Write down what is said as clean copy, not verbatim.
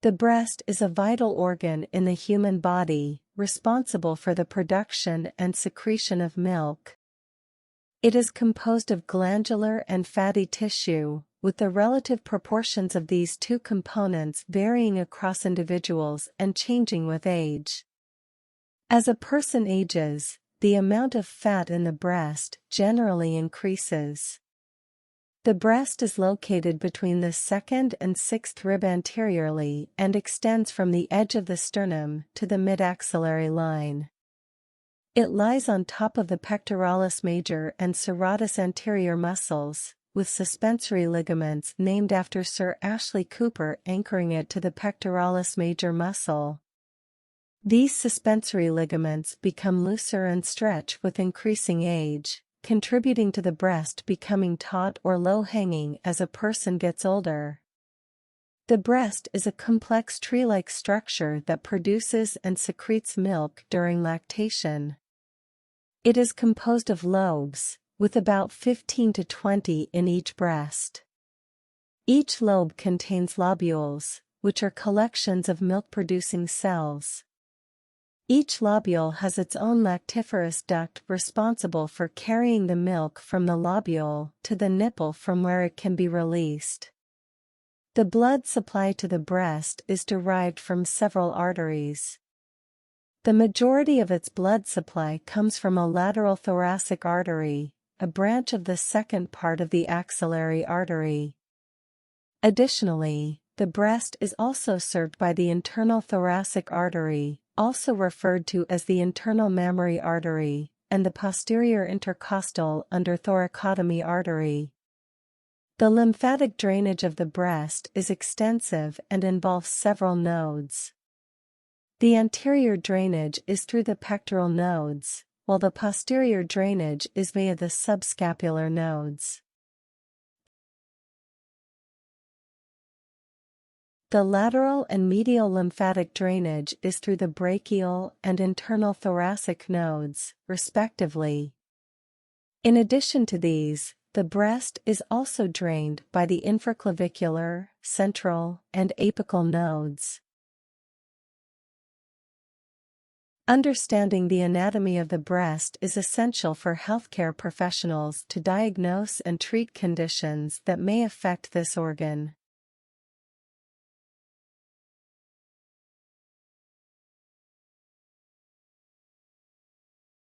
The breast is a vital organ in the human body, responsible for the production and secretion of milk. It is composed of glandular and fatty tissue, with the relative proportions of these two components varying across individuals and changing with age. As a person ages, the amount of fat in the breast generally increases. The breast is located between the second and sixth rib anteriorly and extends from the edge of the sternum to the mid-axillary line. It lies on top of the pectoralis major and serratus anterior muscles, with suspensory ligaments named after Sir Ashley Cooper anchoring it to the pectoralis major muscle. These suspensory ligaments become looser and stretch with increasing age, contributing to the breast becoming taut or low-hanging as a person gets older. The breast is a complex tree-like structure that produces and secretes milk during lactation. It is composed of lobes, with about 15 to 20 in each breast. Each lobe contains lobules, which are collections of milk-producing cells. Each lobule has its own lactiferous duct responsible for carrying the milk from the lobule to the nipple from where it can be released. The blood supply to the breast is derived from several arteries. The majority of its blood supply comes from a lateral thoracic artery, a branch of the second part of the axillary artery. Additionally, the breast is also served by the internal thoracic artery, also referred to as the internal mammary artery, and the posterior intercostal underthoracotomy artery. The lymphatic drainage of the breast is extensive and involves several nodes. The anterior drainage is through the pectoral nodes, while the posterior drainage is via the subscapular nodes. The lateral and medial lymphatic drainage is through the brachial and internal thoracic nodes, respectively. In addition to these, the breast is also drained by the infraclavicular, central, and apical nodes. Understanding the anatomy of the breast is essential for healthcare professionals to diagnose and treat conditions that may affect this organ.